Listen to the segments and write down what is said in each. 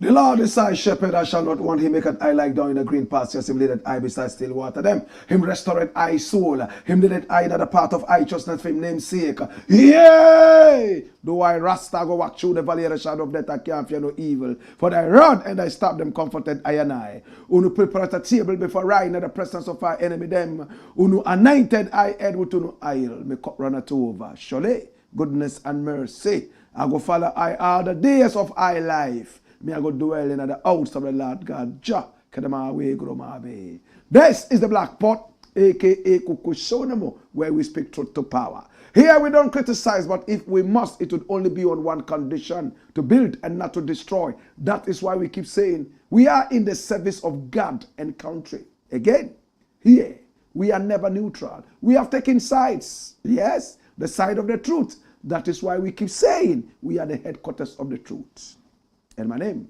The Lord is thy shepherd, I shall not want. Him make an eye like down in the green pastures. Him leadeth I beside still water. Them him restored I soul. Him leadeth I that the path of righteousness for him name's sake. Yea! Though I RASTA go walk through the valley of the shadow of death, I can't fear no evil. For thy rod and thy staff them comforted I and I. Unu prepare a table before I in the presence of our enemy them. Unu anointed I head with unu oil. Me cup runneth over. Surely goodness and mercy I go follow I all the days of I life. Me I go dwell in the house of the Lord God. This is the Black Pot, aka Kukushonamo, where we speak truth to power. Here we don't criticize, but if we must, it would only be on one condition: to build and not to destroy. That is why we keep saying we are in the service of God and country. Again, here we are never neutral. We have taken sides. Yes, the side of the truth. That is why we keep saying we are the headquarters of the truth. And my name,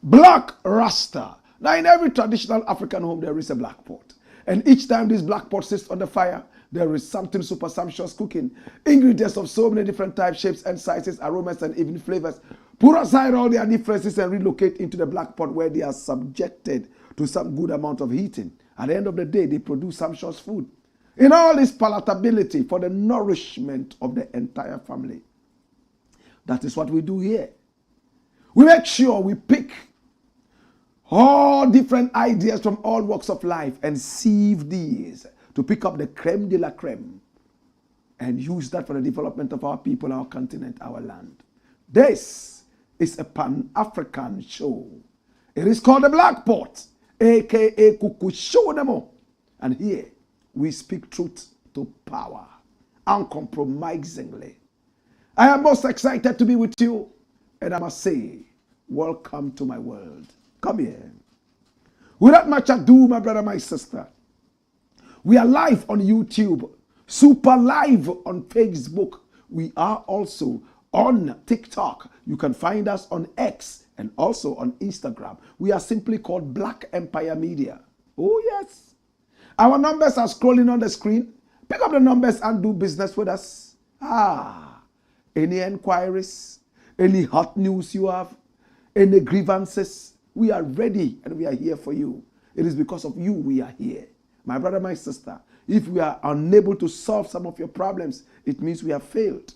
Black Rasta. Now in every traditional African home there is a black pot. And each time this black pot sits on the fire, there is something super sumptuous cooking. Ingredients of so many different types, shapes and sizes, aromas and even flavors. Put aside all their differences and relocate into the black pot where they are subjected to some good amount of heating. At the end of the day, they produce sumptuous food. In all this palatability for the nourishment of the entire family. That is what we do here. We make sure we pick all different ideas from all walks of life and sieve these to pick up the creme de la creme and use that for the development of our people, our continent, our land. This is a Pan-African show. It is called the Black Pot, aka Kukushonamo. And here we speak truth to power, uncompromisingly. I am most excited to be with you, and I must say, welcome to my world. Come here. Without much ado, my brother, my sister, we are live on YouTube, super live on Facebook. We are also on TikTok. You can find us on X and also on Instagram. We are simply called Black Empire Media. Oh, yes. Our numbers are scrolling on the screen. Pick up the numbers and do business with us. Any inquiries, any hot news you have, any grievances, we are ready and we are here for you. It is because of you we are here. My brother, my sister, if we are unable to solve some of your problems, it means we have failed.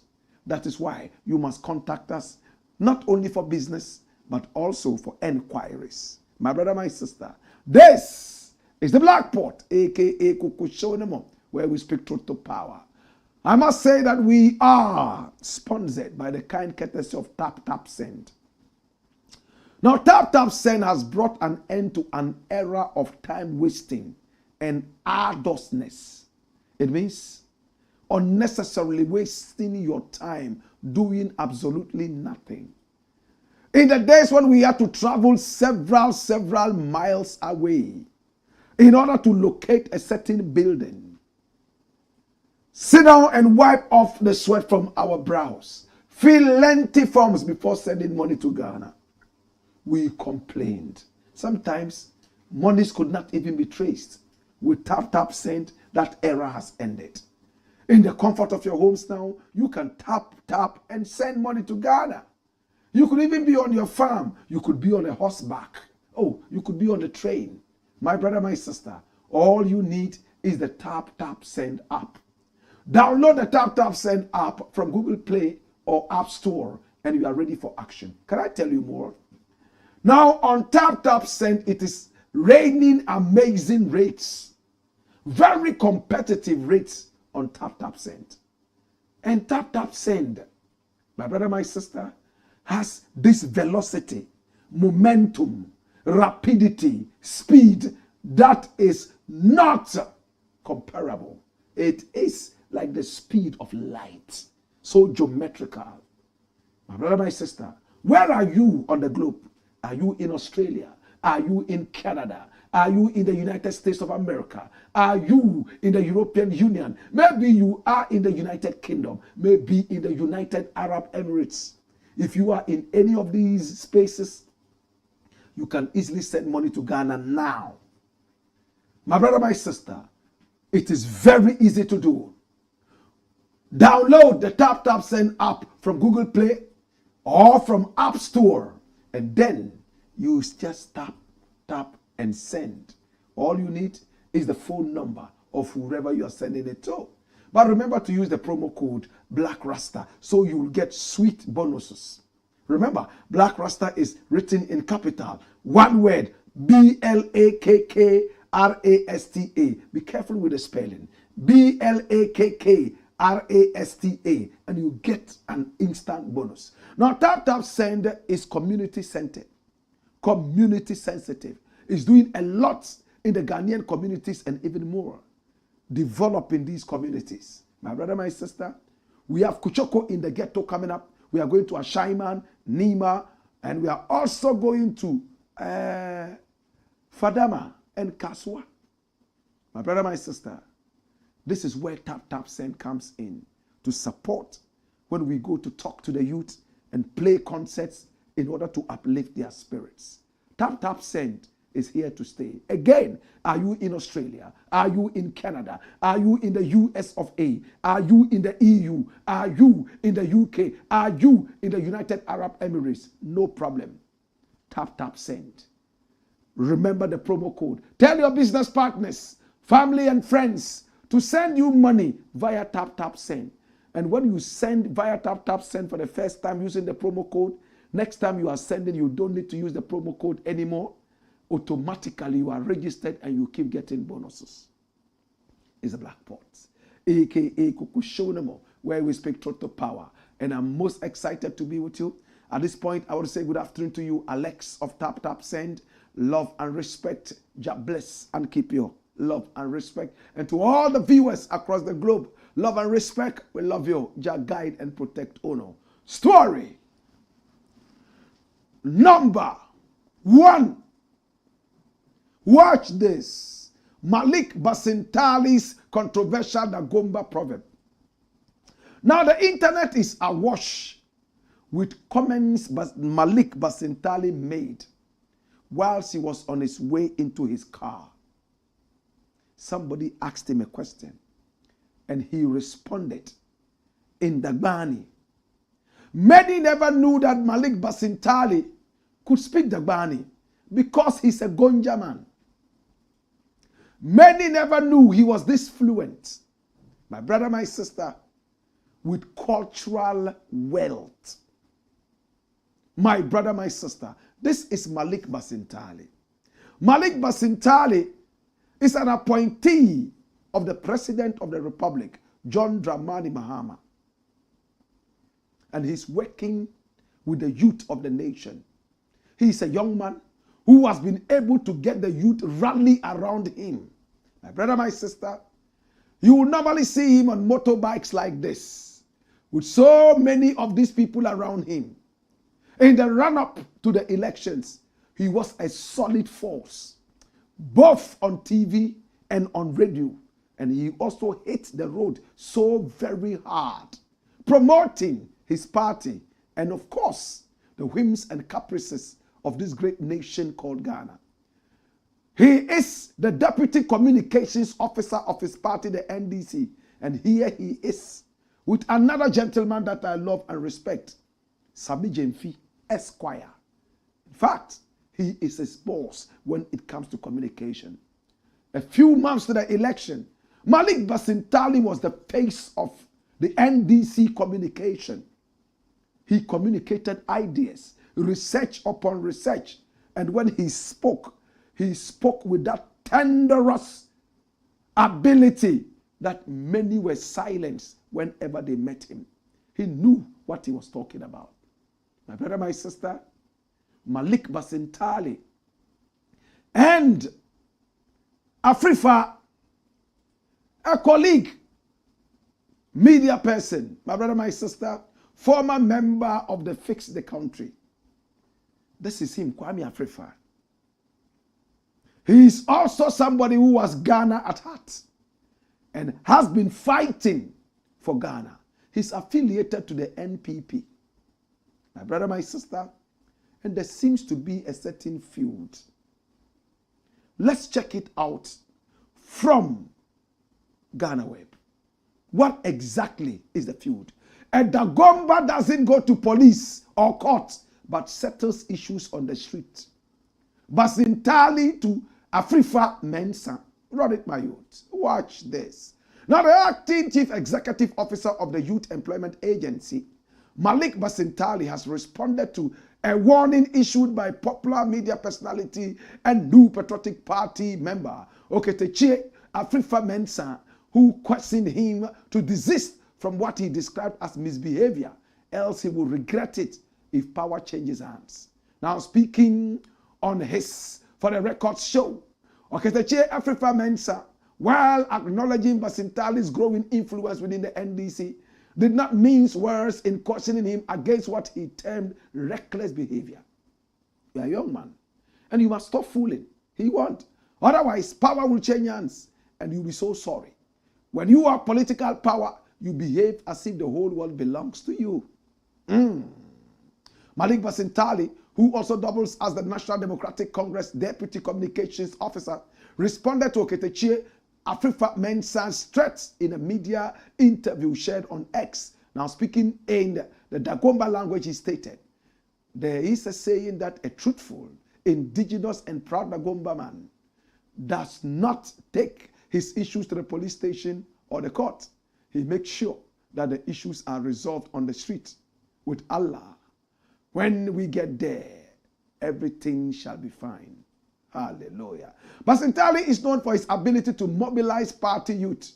That is why you must contact us, not only for business, but also for inquiries. My brother, my sister, this is the Black Pot, aka Kukushonamo, where we speak truth to power. I must say that we are sponsored by the kind courtesy of Tap Send. Now, Tap Send has brought an end to an era of time wasting and arduousness. It means unnecessarily wasting your time doing absolutely nothing. In the days when we had to travel several miles away in order to locate a certain building, sit down and wipe off the sweat from our brows, fill lengthy forms before sending money to Ghana, we complained. Sometimes monies could not even be traced. With Tap Send, that era has ended. In the comfort of your homes now, you can tap and send money to Ghana. You could even be on your farm. You could be on a horseback. Oh, you could be on the train. My brother, my sister, all you need is the Tap Send app. Download the Tap Send app from Google Play or App Store and you are ready for action. Can I tell you more? Now on Tap Send, it is raining amazing rates. very competitive rates on tap send. And tap send, my brother, my sister, has this velocity, momentum, rapidity, speed that is not comparable. It is like the speed of light, so geometrical. My brother, my sister, where are you on the globe? Are you in Australia? Are you in Canada? Are you in the United States of America? Are you in the European Union? Maybe you are in the United Kingdom, maybe in the United Arab Emirates. If you are in any of these spaces, you can easily send money to Ghana now. My brother, my sister, it is very easy to do. Download the Tap Send app from Google Play or from App Store, and then you just tap and send. All you need is the phone number of whoever you are sending it to. But remember to use the promo code Blakk RASTA so you will get sweet bonuses. Remember, Blakk RASTA is written in capital, one word, BLAKKRASTA. Be careful with the spelling. BLAKKRASTA, and you get an instant bonus. Now, Tap Send is community centered, community sensitive. It's doing a lot in the Ghanaian communities and even more, developing these communities. My brother, my sister, we have Kuchoko in the ghetto coming up. We are going to Ashaiman, Nima, and we are also going to Fadama and Kaswa. My brother, my sister, this is where Tap Send comes in to support when we go to talk to the youth and play concerts in order to uplift their spirits. Tap Send is here to stay. Again, are you in Australia? Are you in Canada? Are you in the US of A? Are you in the EU? Are you in the UK? Are you in the United Arab Emirates? No problem. Tap Send. Remember the promo code. Tell your business partners, family and friends to send you money via Tap Send. And when you send via Tap Send for the first time using the promo code, next time you are sending, you don't need to use the promo code anymore. Automatically you are registered and you keep getting bonuses. It's a Black Pot, aka Kukushonemo, where we speak total power. And I'm most excited to be with you. At this point, I want to say good afternoon to you, Alex of Tap Send. Love and respect. Jah bless and keep you. Love and respect. And to all the viewers across the globe, love and respect. We love you. Jah guide and protect honor. Story number 1. Watch this. Malik Basintale'S controversial Dagomba Proverb. Now the internet is awash with comments Malik Basintali made whilst he was on his way into his car. Somebody asked him a question and he responded in Dagbani. Many never knew that Malik Basintali could speak Dagbani because he's a Ganja man. Many never knew he was this fluent. My brother, my sister, with cultural wealth. My brother, my sister, this is Malik Basintali. Malik Basintali is an appointee of the President of the Republic, John Dramani Mahama. And he's working with the youth of the nation. He's a young man who has been able to get the youth rally around him. My brother, my sister, you will normally see him on motorbikes like this, with so many of these people around him. In the run-up to the elections, he was a solid force, both on TV and on radio. And he also hit the road so very hard, promoting his party and, of course, the whims and caprices of this great nation called Ghana. He is the deputy communications officer of his party, the NDC. And here he is with another gentleman that I love and respect, Sabi Jemfi, Esquire. In fact, he is his boss when it comes to communication. A few months to the election, Malik Basintali was the face of the NDC communication. He communicated ideas, research upon research. And when he spoke with that tenderous ability that many were silenced whenever they met him. He knew what he was talking about. My brother, my sister, Malik Basintali and Afrifa, a colleague, media person, my brother, my sister, former member of the Fix the Country. This is him, Kwame Afrifa. He is also somebody who was Ghana at heart and has been fighting for Ghana. He's affiliated to the NPP. My brother, my sister, and there seems to be a certain feud. Let's check it out from Ghana Web. What exactly is the feud? A Dagomba doesn't go to police or court, but settles issues on the street. Basintali to Afrifa Mensa. Run it, my youth. Watch this. Now, the acting chief executive officer of the Youth Employment Agency, Malik Basintali, has responded to a warning issued by popular media personality and New Patriotic Party member Oketechie Afrifa Mensa, who questioned him to desist from what he described as misbehavior, else he will regret it if power changes hands. Now, speaking on his For the Record show, Oketechie Afrifa Mensa, while acknowledging Basintali's growing influence within the NDC, did not mince words in cautioning him against what he termed reckless behavior. You are a young man, and you must stop fooling. He won't. Otherwise, power will change hands, and you'll be so sorry. When you have political power, you behave as if the whole world belongs to you. Malik Basintali, who also doubles as the National Democratic Congress Deputy Communications Officer, responded to Oketechie Afrifa Mensa's threats in a media interview shared on X. Now, speaking in the Dagomba language, he stated, there is a saying that a truthful, indigenous, and proud Dagomba man does not take his issues to the police station or the court. He makes sure that the issues are resolved on the street with Allah. When we get there, everything shall be fine. Hallelujah. Basintali is known for his ability to mobilize party youth,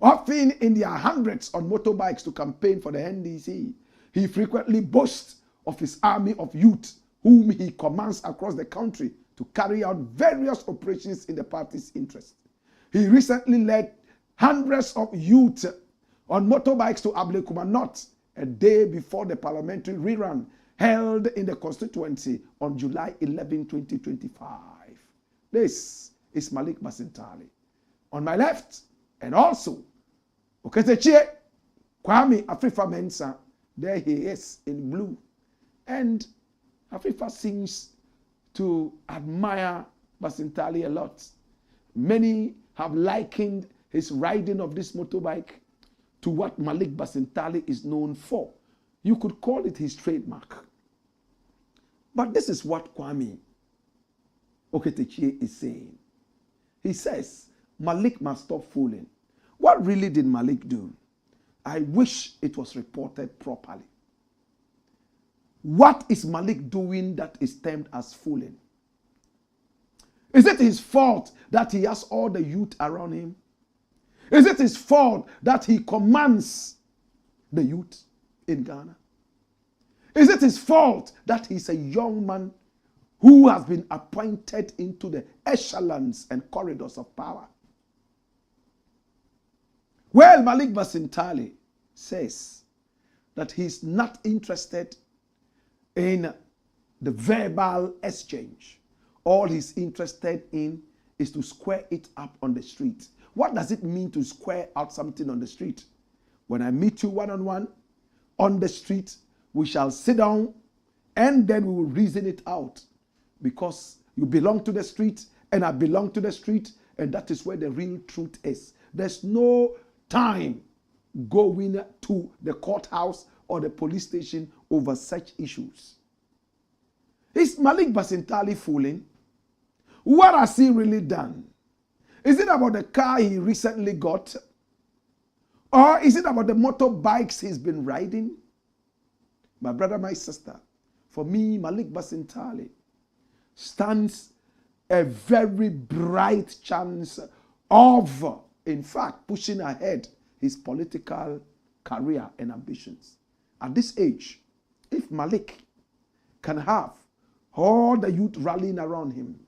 often in their hundreds on motorbikes to campaign for the NDC. He frequently boasts of his army of youth, whom he commands across the country to carry out various operations in the party's interest. He recently led hundreds of youth on motorbikes to Ablekuma North a day before the parliamentary rerun held in the constituency on July 11, 2025. This is Malik Basintali. On my left, and also, Oketechie Kwame Afrifa Mensa, there he is in blue. And Afrifa seems to admire Basintali a lot. Many have likened his riding of this motorbike to what Malik Basintali is known for. You could call it his trademark. But this is what Kwame Oketechie is saying. He says, Malik must stop fooling. What really did Malik do? I wish it was reported properly. What is Malik doing that is termed as fooling? Is it his fault that he has all the youth around him? Is it his fault that he commands the youth in Ghana? Is it his fault that he's a young man who has been appointed into the echelons and corridors of power? Well, Malik Basintali says that he's not interested in the verbal exchange. All he's interested in is to square it up on the street. What does it mean to square out something on the street? When I meet you one-on-one on the street, we shall sit down and then we will reason it out, because you belong to the street and I belong to the street, and that is where the real truth is. There's no time going to the courthouse or the police station over such issues. Is Malik Basintali fooling? What has he really done? Is it about the car he recently got? Or is it about the motorbikes he's been riding? My brother, my sister, for me, Malik Basintali stands a very bright chance of in fact, pushing ahead his political career and ambitions. At this age, if Malik can have all the youth rallying around him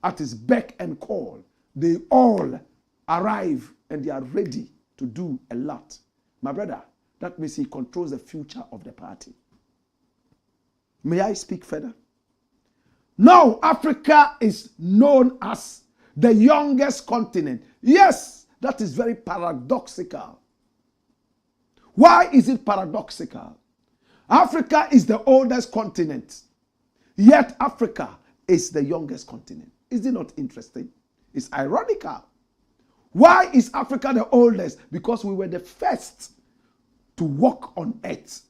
at his beck and call, they all arrive and they are ready to do a lot. My brother, that means he controls the future of the party. May I speak further? Now, Africa is known as the youngest continent. Yes, that is very paradoxical. Why is it paradoxical? Africa is the oldest continent, yet Africa is the youngest continent. Is it not interesting? It's ironical. Why is Africa the oldest? Because we were the first to walk on earth.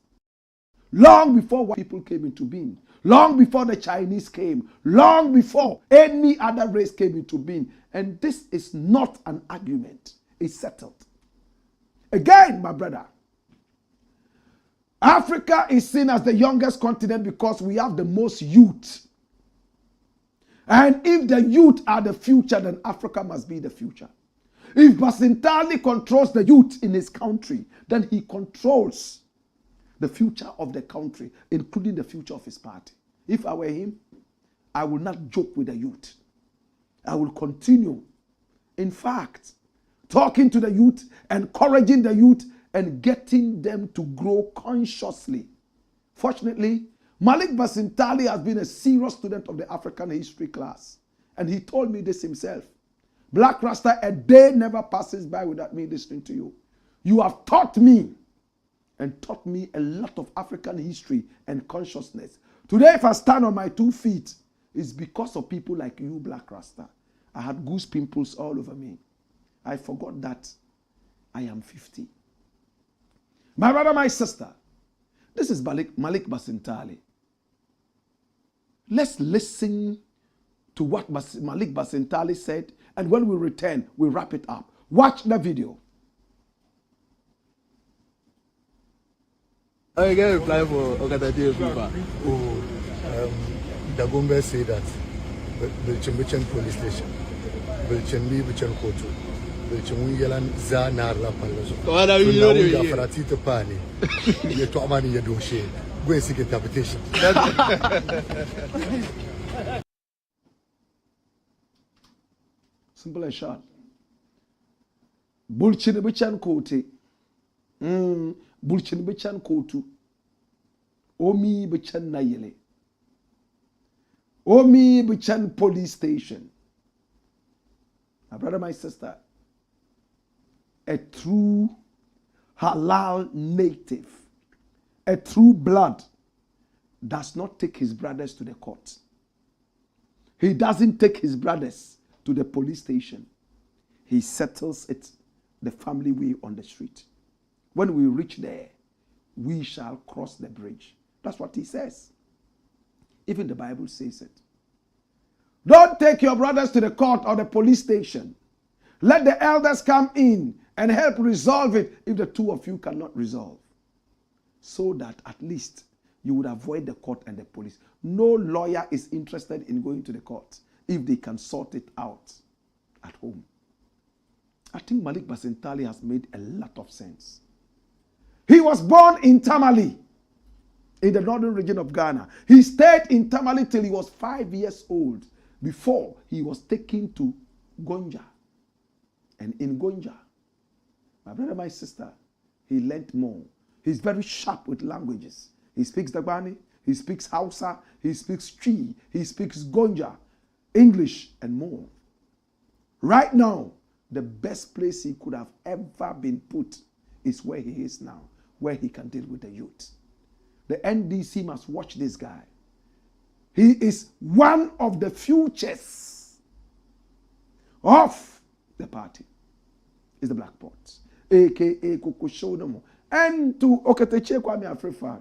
Long before white people came into being, long before the Chinese came, long before any other race came into being. And this is not an argument. It's settled. Again, my brother, Africa is seen as the youngest continent because we have the most youth. And if the youth are the future, then Africa must be the future. If Basintali controls the youth in his country, then he controls the future of the country, including the future of his party. If I were him, I will not joke with the youth. I will continue, in fact, talking to the youth, encouraging the youth, and getting them to grow consciously. Fortunately, Malik Basintali has been a serious student of the African history class. And he told me this himself. Blakk RASTA, a day never passes by without me listening to you. You have taught me and taught me a lot of African history and consciousness. Today, if I stand on my 2 feet, it's because of people like you, Blakk RASTA. I had goose pimples all over me. I forgot that I am 50. My brother, my sister, this is Malik Basintali. Let's listen to what Malik Basintali said, and when we return, we wrap it up. Watch the video. I get a reply for Okatadia people. Dagomba say that Bilchimbichen police station, Bilchimbi Bichen Kotu, Bilchimun Yalan Zanar La Palazo. What are you doing? Faratita Pani, you to Amani Yadoshe, go and seek interpretation. Simple and short. Bulchin Kote. Bulchin Bichan Kotu. Omi Bichan Nayele. Omi Bichan police station. My brother, my sister, a true halal native, a true blood, does not take his brothers to the court. He doesn't take his brothers to the police station. He settles it the family way on the street. When we reach there, we shall cross the bridge. That's what he says. Even the Bible says it. Don't take your brothers to the court or the police station. Let the elders come in and help resolve it if the two of you cannot resolve. So that at least you would avoid the court and the police. No lawyer is interested in going to the court if they can sort it out at home. I think Malik Basintali has made a lot of sense. He was born in Tamale, in the northern region of Ghana. He stayed in Tamale till he was 5 years old before he was taken to Ganja. And in Ganja, my brother, my sister, he learnt more. He's very sharp with languages. He speaks Dagbani, he speaks Hausa, he speaks Twi, he speaks Ganja, English, and more. Right now, the best place he could have ever been put is where he is now, where he can deal with the youth. The NDC must watch this guy. He is one of the futures of the party. Is the Black Pot, a.k.a. Kokoshonomo. And to Oketeche Kwame Afrifa,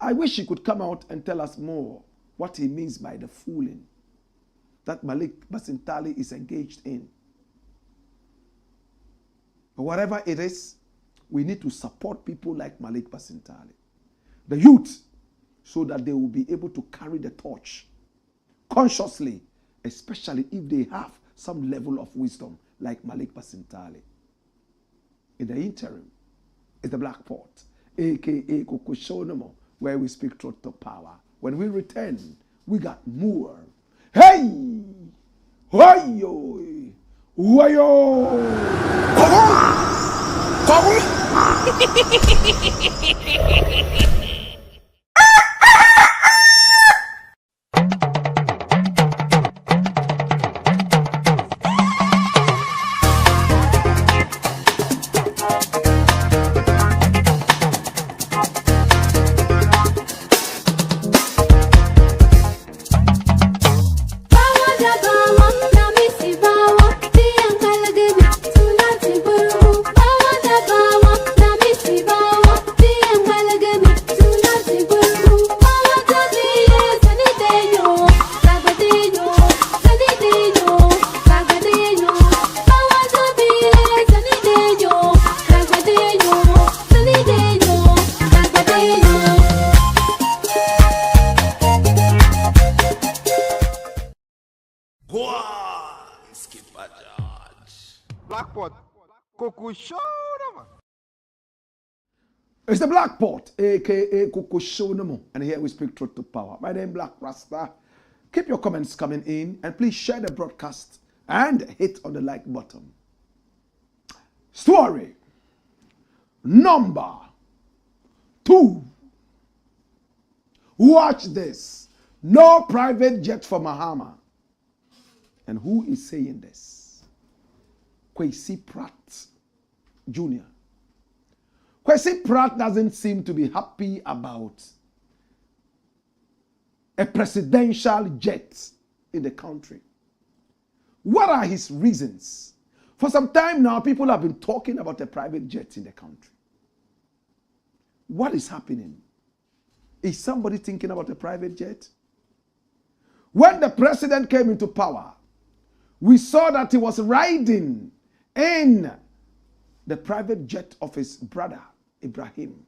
I wish he could come out and tell us more what he means by the fooling that Malik Basintali is engaged in. But whatever it is, we need to support people like Malik Basintali, the youth, so that they will be able to carry the torch consciously, especially if they have some level of wisdom like Malik Basintali. In the interim, it's the Blakk Port, aka Kukushonomo, where we speak truth to power. When we return, we got more. Hey! Hoyo! Hoyo! It's the Blakk Port, aka Kukushonomo, and here we speak truth to power. My name is Blakk RASTA. Keep your comments coming in, and please share the broadcast and hit on the like button. Story number 2. Watch this. No private jet for MAHAMA. And who is saying this? KWESI PRATT Jr. KWESI PRATT doesn't seem to be happy about a presidential jet in the country. What are his reasons? For some time now, people have been talking about a private jet in the country. What is happening? Is somebody thinking about a private jet? When the president came into power, we saw that he was riding in the private jet of his brother, Ibrahim.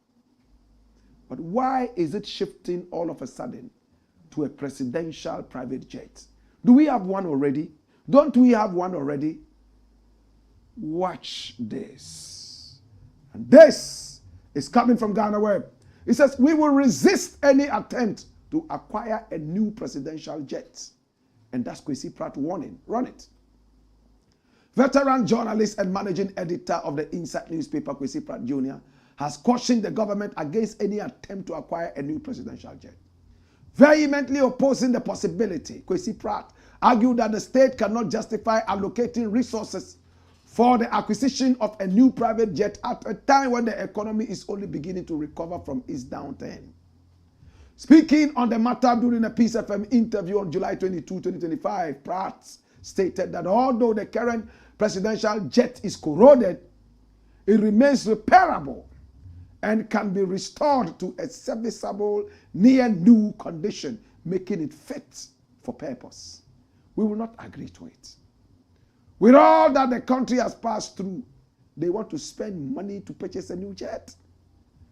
But why is it shifting all of a sudden to a presidential private jet? Do we have one already? Don't we have one already? Watch this. And this is coming from Ghana Web. It says, we will resist any attempt to acquire a new presidential jet. And that's KWESI PRATT warning. Run it. Veteran journalist and managing editor of the Inside newspaper, KWESI PRATT Jr., has cautioned the government against any attempt to acquire a new presidential jet. Vehemently opposing the possibility, KWESI PRATT argued that the state cannot justify allocating resources for the acquisition of a new private jet at a time when the economy is only beginning to recover from its downturn. Speaking on the matter during a Peace FM interview on July 22, 2025, Pratt stated that although the current presidential jet is corroded, it remains repairable and can be restored to a serviceable, near-new condition, making it fit for purpose. We will not agree to it. With all that the country has passed through, they want to spend money to purchase a new jet.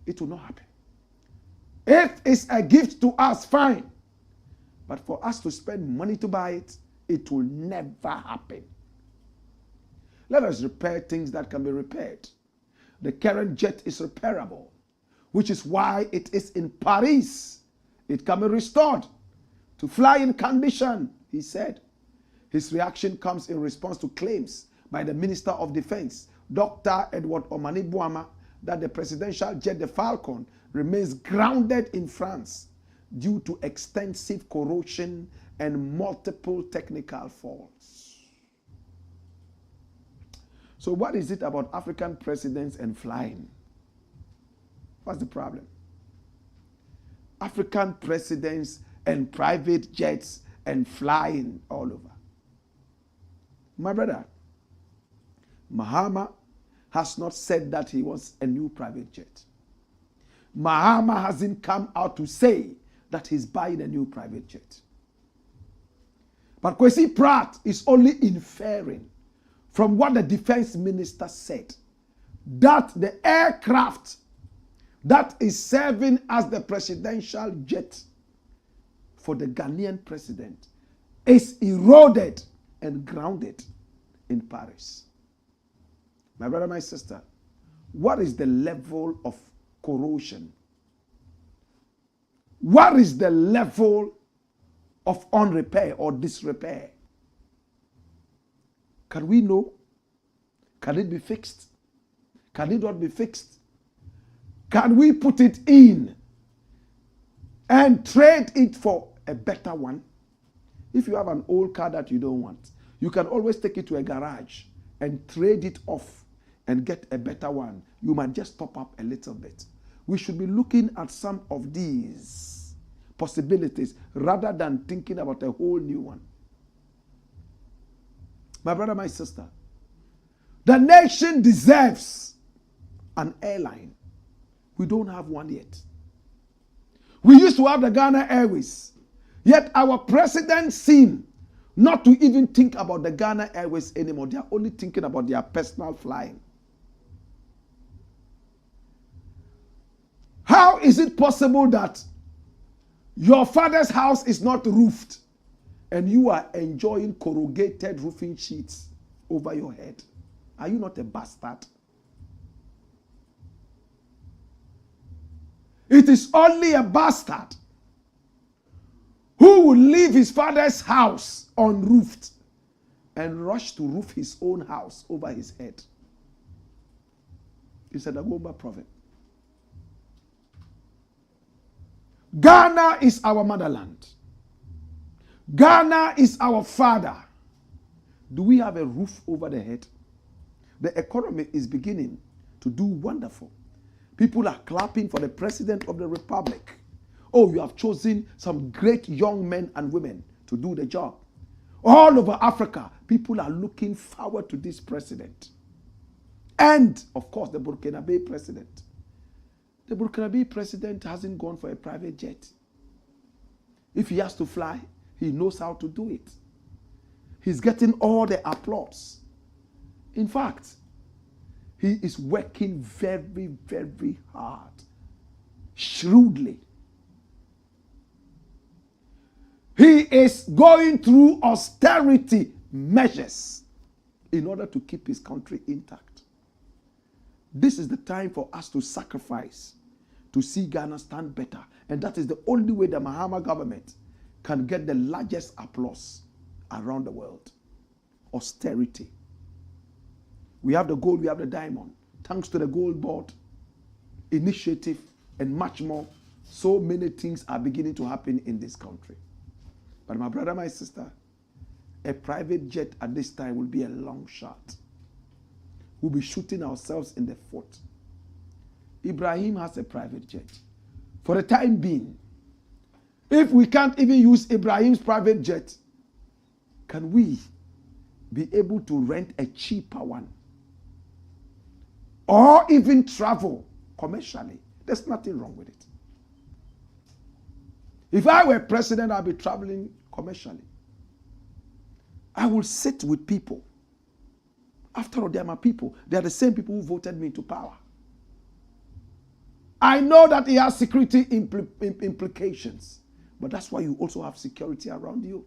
It will not happen. If it's a gift to us, fine. But for us to spend money to buy it, it will never happen. Let us repair things that can be repaired. The current jet is repairable, which is why it is in Paris. It can be restored to fly in condition, he said. His reaction comes in response to claims by the Minister of Defense, Dr. Edward Omanibuama, that the presidential jet, the Falcon, remains grounded in France due to extensive corrosion and multiple technical faults. So what is it about African presidents and flying? What's the problem? African presidents and private jets and flying all over. My brother, MAHAMA has not said that he wants a new private jet. MAHAMA hasn't come out to say that he's buying a new private jet. But KWESI PRATT is only inferring from what the defense minister said that the aircraft that is serving as the presidential jet for the Ghanaian president is eroded and grounded in Paris. My brother, my sister, what is the level of corrosion? What is the level of unrepair or disrepair? Can we know? Can it be fixed? Can it not be fixed? Can we put it in and trade it for a better one? If you have an old car that you don't want, you can always take it to a garage and trade it off and get a better one. You might just top up a little bit. We should be looking at some of these possibilities rather than thinking about a whole new one. My brother, my sister, the nation deserves an airline. We don't have one yet. We used to have the Ghana Airways, yet our presidents seem not to even think about the Ghana Airways anymore. They are only thinking about their personal flying. How is it possible that your father's house is not roofed and you are enjoying corrugated roofing sheets over your head? Are you not a bastard? It is only a bastard who will leave his father's house unroofed and rush to roof his own house over his head. It's a Dagomba Proverb. Ghana is our motherland. Ghana is our father. Do we have a roof over the head? The economy is beginning to do wonderful. People are clapping for the president of the republic. Oh, you have chosen some great young men and women to do the job. All over Africa, people are looking forward to this president. And, of course, the Burkinabe president. The Burkinabe president hasn't gone for a private jet. If he has to fly, he knows how to do it. He's getting all the applause. In fact, he is working very, very hard, shrewdly. He is going through austerity measures in order to keep his country intact. This is the time for us to sacrifice to see Ghana stand better. And that is the only way the MAHAMA government can get the largest applause around the world. Austerity. We have the gold, we have the diamond. Thanks to the Gold Board initiative and much more, so many things are beginning to happen in this country. But my brother, my sister, a private jet at this time will be a long shot. We'll be shooting ourselves in the foot. Ibrahim has a private jet. For the time being, if we can't even use Ibrahim's private jet, can we be able to rent a cheaper one? Or even travel commercially? There's nothing wrong with it. If I were president, I'd be traveling commercially. I will sit with people. After all, they are my people. They are the same people who voted me into power. I know that it has security implications, but that's why you also have security around you.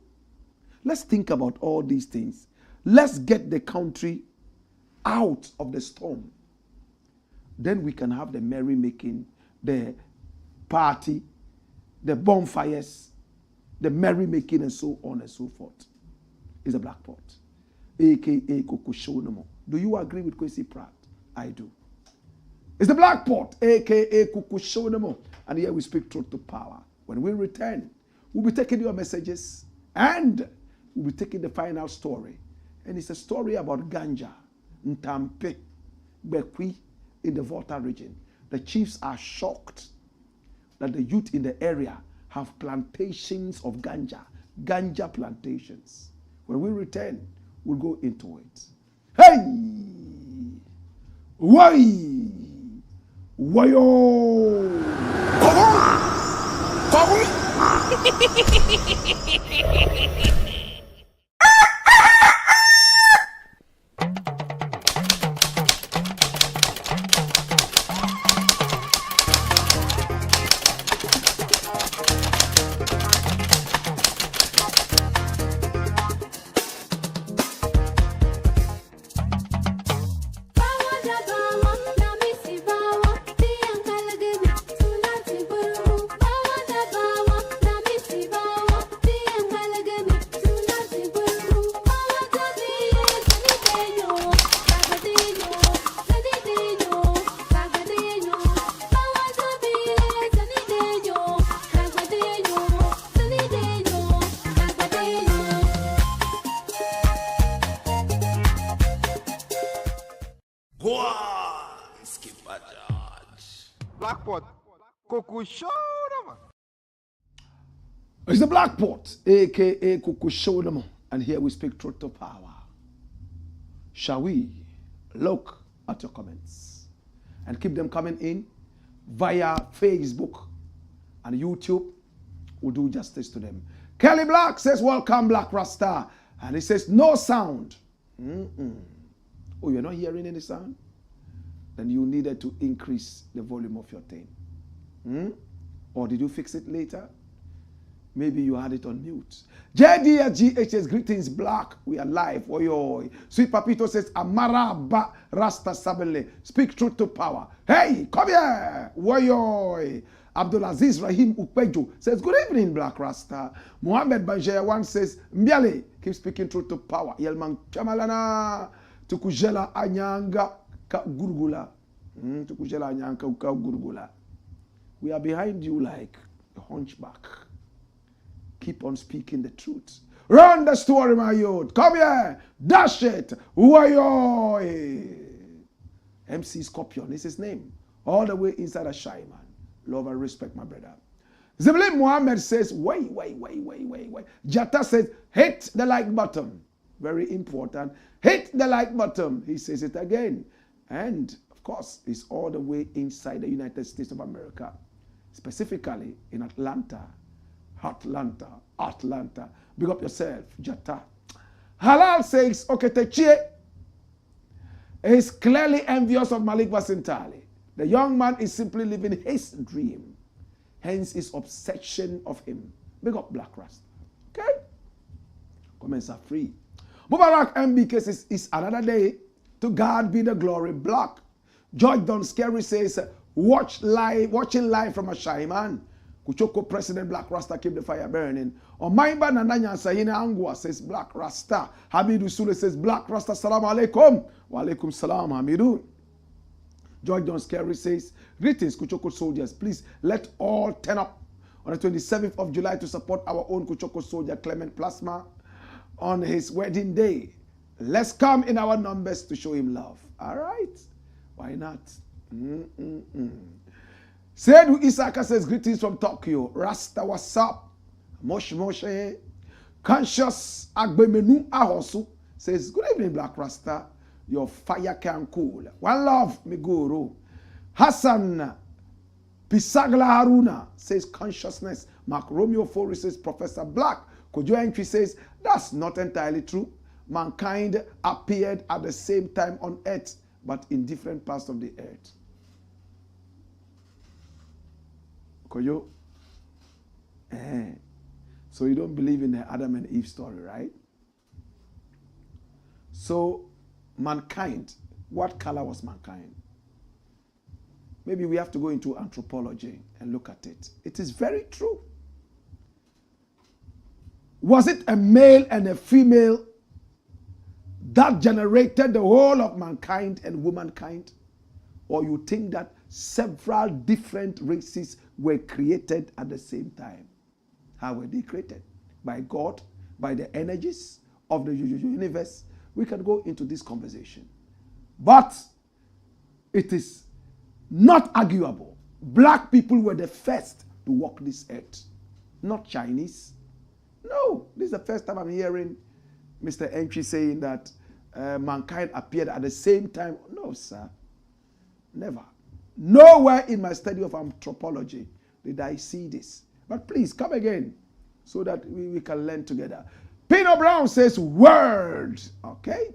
Let's think about all these things. Let's get the country out of the storm. Then we can have the merrymaking, the party, the bonfires, the merrymaking, and so on and so forth. It's a black pot, a.k.a. Kukushonomo. Do you agree with KWESI PRATT? I do. It's the black pot, a.k.a. Kukushonomo. And here we speak truth to power. When we return, we'll be taking your messages and we'll be taking the final story. And it's a story about Ganja, Ntampe, Bekwi, in the Volta region. The chiefs are shocked that the youth in the area have plantations of Ganja plantations. When we return, we'll go into it. Hey! Why? Wayo! It's the Black Port, aka Kuku Shodomo, and here we speak truth to power. Shall we look at your comments and keep them coming in via Facebook and YouTube? We'll do justice to them. Kelly Blakk says, welcome, Black Rasta. And he says, no sound. Oh, you're not hearing any sound? Then you needed to increase the volume of your thing. Or did you fix it later? Maybe you had it on mute. JDGH says, greetings, Blakk. We are live. Oyoy. Sweet Papito says, Amaraba Rasta Sabele. Speak truth to power. Hey, come here. Oyoy. Abdulaziz Rahim Ukpeju says, good evening, Black Rasta. Mohammed Banjayawan says, Mbiale, keep speaking truth to power. Yelman Chamalana. Tukujela Anyanga Ka Gurgula. Tukujela Anyanga Ka Gurgula. We are behind you like a hunchback. Keep on speaking the truth. Run the story, my youth. Come here. Dash it. Wayoy. MC Scorpion is his name. All the way inside a shy man. Love and respect, my brother. Ziblin Muhammad says, wait. Jata says, hit the like button. Very important. Hit the like button. He says it again. And, of course, it's all the way inside the United States of America. Specifically in Atlanta. Big up yourself, Jata. Halal says, Oketechie is clearly envious of Malik Basintali. The young man is simply living his dream. Hence his obsession of him. Big up Black Rasta. Okay? Comments are free. Mubarak MBK says, it's another day. To God be the glory. Blakk. George Don Scary says, watching live from a shy man. Kuchoko President Black Rasta keep the fire burning. Omaimba Nananya Sayine Angwa says Black Rasta. Hamidu Sule says Black Rasta Salaam Alaikum. Wa Alaikum Salam Hamidu. George Don Scary says, greetings Kuchoko soldiers. Please let all turn up on the 27th of July to support our own Kuchoko soldier Clement Plasma on his wedding day. Let's come in our numbers to show him love. All right? Why not? Sedu Isaka says, greetings from Tokyo. Rasta, what's up? Moshe. Conscious Agbemenu Ahosu says, good evening, Black Rasta. Your fire can cool. One love, Miguru. Hassan Pisagla Haruna says, consciousness. Mark Romeo Fori says, Professor Blakk. Kojo Entry says, that's not entirely true. Mankind appeared at the same time on earth, but in different parts of the earth. Koyo? So you don't believe in the Adam and Eve story, right? So mankind, what color was mankind? Maybe we have to go into anthropology and look at it. It is very true. Was it a male and a female that generated the whole of mankind and womankind? Or you think that several different races were created at the same time? How were they created? By God, by the energies of the universe? We can go into this conversation. But it is not arguable. Black people were the first to walk this earth, not Chinese. No, this is the first time I'm hearing Mr. Entry saying that mankind appeared at the same time. No, sir. Never. Nowhere in my study of anthropology did I see this. But please, come again so that we can learn together. Pino Brown says, word. Okay?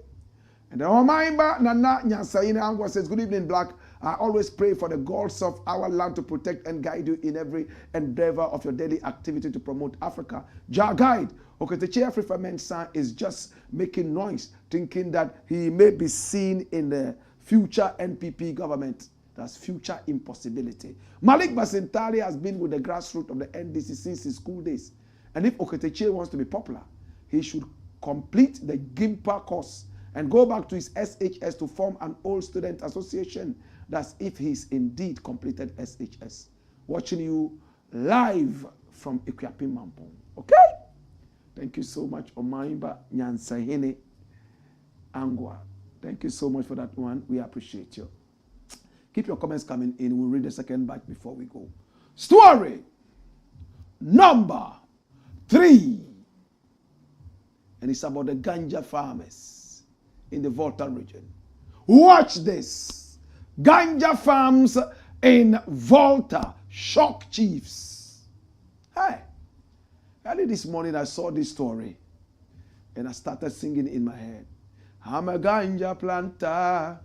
And then Omaimba Nana Nyasaine Angwa says, good evening, Blakk. I always pray for the gods of our land to protect and guide you in every endeavor of your daily activity to promote Africa. Jah guide. Oketeche Afrifa Mensa is just making noise, thinking that he may be seen in the future NPP government. That's future impossibility. Malik Basintali has been with the grassroots of the NDC since his school days. And if Oketeche wants to be popular, he should complete the GIMPA course and go back to his SHS to form an old student association. That's if he's indeed completed SHS. Watching you live from Ikuapim Mampong. Okay? Thank you so much, Omaimba Nyansahene Angwa. Thank you so much for that one. We appreciate you. Keep your comments coming in. We'll read the second batch before we go. Story number 3. And it's about the ganja farmers in the Volta region. Watch this. Ganja farms in Volta shock chiefs. Hey, early this morning I saw this story and I started singing in my head. I'm a ganja planter,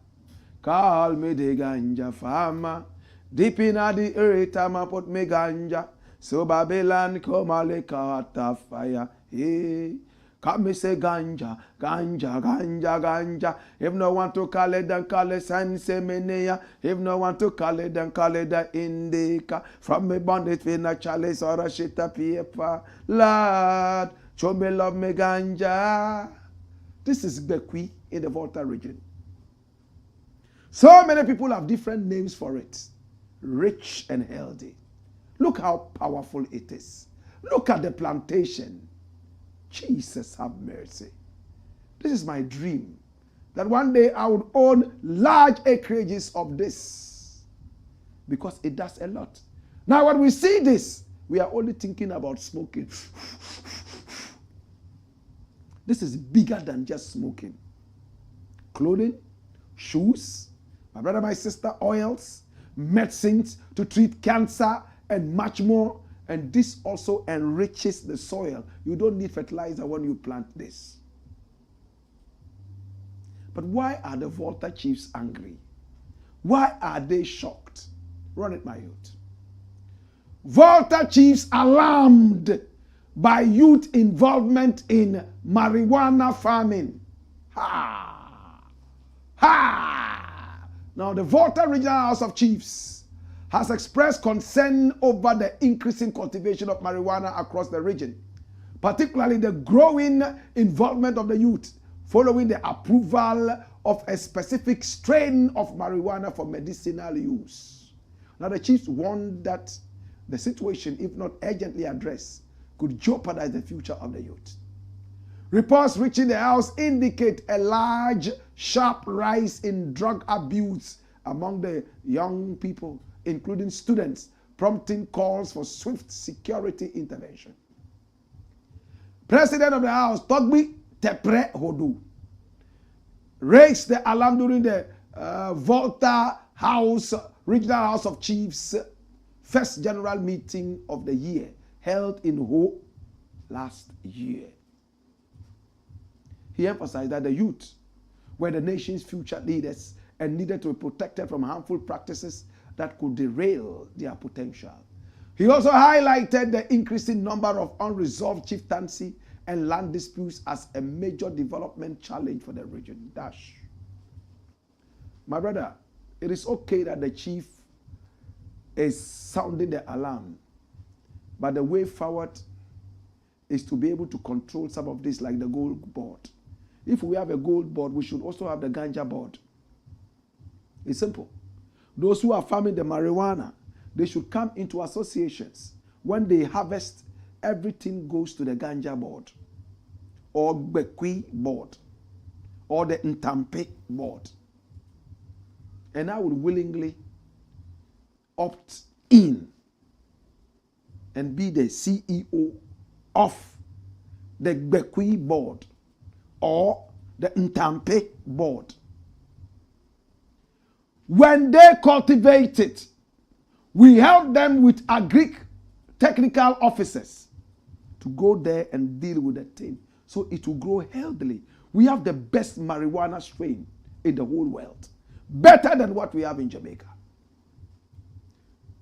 call me the ganja farmer. Deep in the earth I put me ganja, so Babylon come a lick out of fire. Hey. Come me say ganja, ganja, ganja, ganja. If no want to call it, then call it Sansemenea. If no want to call it, then call it the indica. From me bond it in a chalice or a sheet of paper. Lord, show me love me ganja. This is Bekwi in the Volta region. So many people have different names for it. Rich and healthy. Look how powerful it is. Look at the plantation. Jesus have mercy. This is my dream, that one day I would own large acreages of this, because it does a lot. Now when we see this, we are only thinking about smoking. This is bigger than just smoking. Clothing, shoes, my brother, my sister, oils, medicines to treat cancer, and much more. And this also enriches the soil. You don't need fertilizer when you plant this. But why are the Volta chiefs angry? Why are they shocked? Run it, my youth. Volta chiefs alarmed by youth involvement in marijuana farming. Ha! Ha! Now the Volta Regional House of Chiefs has expressed concern over the increasing cultivation of marijuana across the region, particularly the growing involvement of the youth following the approval of a specific strain of marijuana for medicinal use. Now the chiefs warned that the situation, if not urgently addressed, could jeopardize the future of the youth. Reports reaching the house indicate a large, sharp rise in drug abuse among the young people, including students, prompting calls for swift security intervention. President of the House, Togbi Tepre Hodu, raised the alarm during the Volta House, Regional House of Chiefs, first general meeting of the year, held in Ho last year. He emphasized that the youth were the nation's future leaders and needed to be protected from harmful practices that could derail their potential. He also highlighted the increasing number of unresolved chieftaincy and land disputes as a major development challenge for the region. Dash. My brother, it is okay that the chief is sounding the alarm, but the way forward is to be able to control some of this, like the gold board. If we have a gold board, we should also have the ganja board. It's simple. Those who are farming the marijuana, they should come into associations. When they harvest, everything goes to the ganja board, or Bekwi board, or the Ntampe board. And I would willingly opt in and be the CEO of the Bekwi board or the Ntampe board. When they cultivate it, we help them with agric technical officers to go there and deal with the thing, so it will grow healthily. We have the best marijuana strain in the whole world, better than what we have in Jamaica.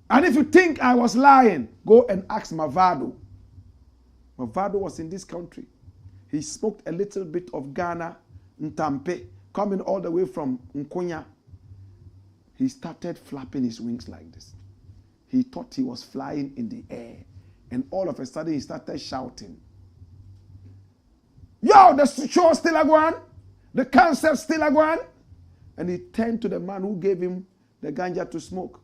And if you think I was lying, go and ask Mavado. Mavado was in this country. He smoked a little bit of Ghana, Ntampe, coming all the way from Nkonya. He started flapping his wings like this. He thought he was flying in the air. And all of a sudden, he started shouting, "Yo, the show still a going? The concept still a going?" And he turned to the man who gave him the ganja to smoke.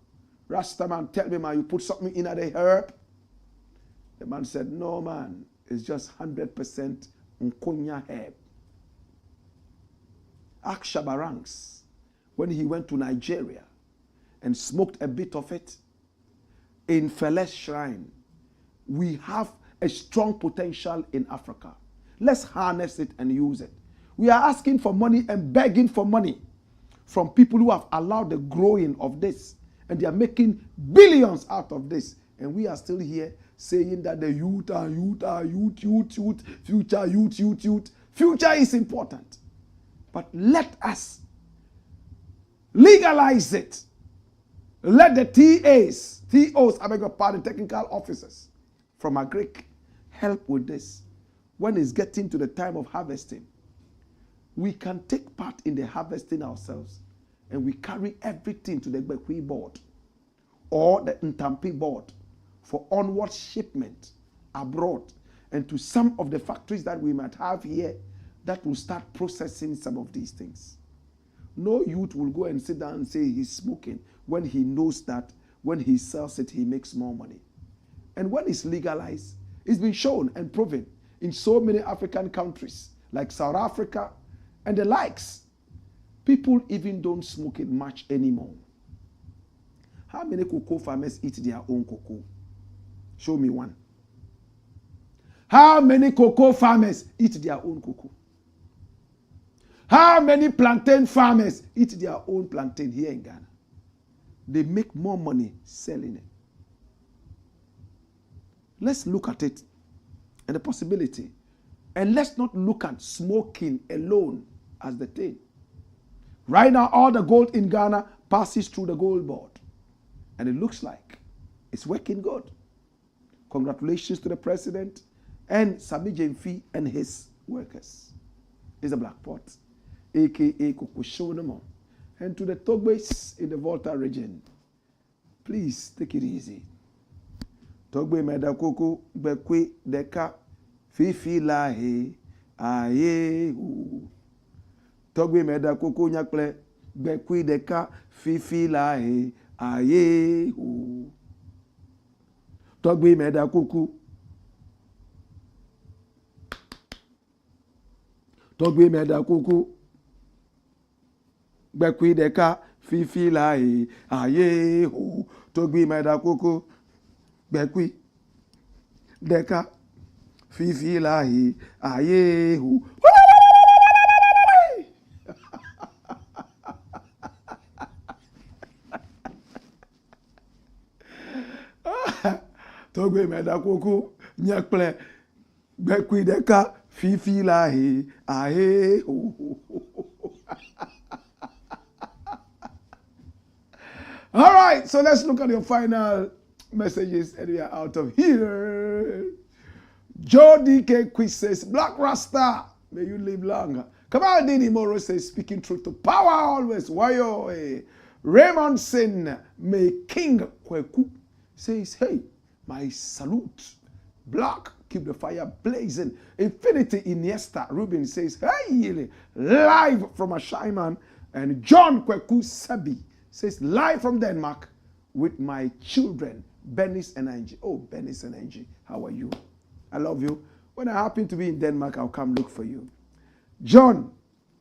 "Rasta man, tell me, man, you put something in the herb?" The man said, "No, man, it's just 100% Nkonya herb." Ask Shabaranks, when he went to Nigeria and smoked a bit of it, in Fele's shrine. We have a strong potential in Africa. Let's harness it and use it. We are asking for money and begging for money from people who have allowed the growing of this, and they are making billions out of this. And we are still here saying that the youth, future. Future is important. But let us legalize it. Let the TOs, I beg your pardon, technical officers from Agric help with this. When it's getting to the time of harvesting, we can take part in the harvesting ourselves, and we carry everything to the Bekwi board or the Ntampi board for onward shipment abroad and to some of the factories that we might have here that will start processing some of these things. No youth will go and sit down and say he's smoking when he knows that when he sells it, he makes more money. And when it's legalized, it's been shown and proven in so many African countries like South Africa and the likes. People even don't smoke it much anymore. How many cocoa farmers eat their own cocoa? Show me one. How many cocoa farmers eat their own cocoa? How many plantain farmers eat their own plantain here in Ghana? They make more money selling it. Let's look at it and the possibility. And let's not look at smoking alone as the thing. Right now, all the gold in Ghana passes through the gold board. And it looks like it's working good. Congratulations to the president and Sami Jemfi and his workers. It's a black pot, a.k.a. Kokoshonamo. And to the Togbes in the Volta region, please take it easy. Togbe meda koko bekwe deka fifi lahe aye hu. Togbe meda koko nyakple bekwe deka fifi lahe aye hu. Togbe meda koko. Togbe meda koko bekwe deka fifi lahe aye hu. Togbe meda koko Bekwi deka fifi lahi ayehu. Togwe meda koko nyakple bekwi deka fifi lahi ayehu. All right, so let's look at your final messages and we are out of here. Joe DK Quiz says, Black Rasta, may you live longer. Kamal Dini Moro says, speaking truth to power always. Wayo. Raymond Sin, may King Kweku says, hey, my salute. Black, keep the fire blazing. Infinity Iniesta Ruben says, hey, live from Ashaiman. And John Kweku Sabi says, live from Denmark with my children. Benis and Angie. Oh, Benis and Angie, how are you? I love you. When I happen to be in Denmark, I'll come look for you. John,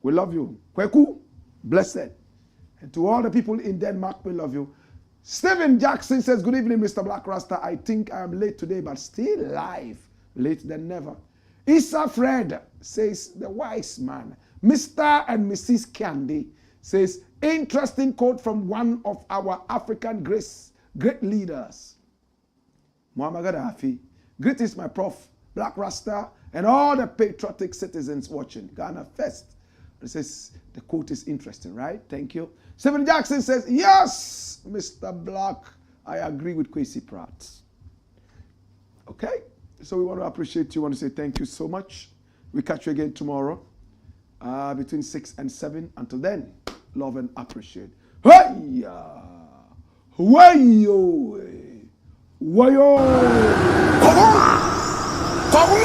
we love you. Kweku, blessed. And to all the people in Denmark, we love you. Stephen Jackson says, good evening, Mr. Black Rasta. I think I am late today, but still live. Late than never. Issa Fred says, the wise man. Mr. and Mrs. Candy says, interesting quote from one of our African great leaders. Muammar Gaddafi. Greetings, my prof, Black Rasta, and all the patriotic citizens watching. Ghana first. It says, the quote is interesting, right? Thank you. Stephen Jackson says, yes, Mr. Black, I agree with KWESI PRATT. Okay, so we want to appreciate you. We want to say thank you so much. We catch you again tomorrow between 6 and 7. Until then, love and appreciate. Hey! Wayo! Wayo! Power! Power!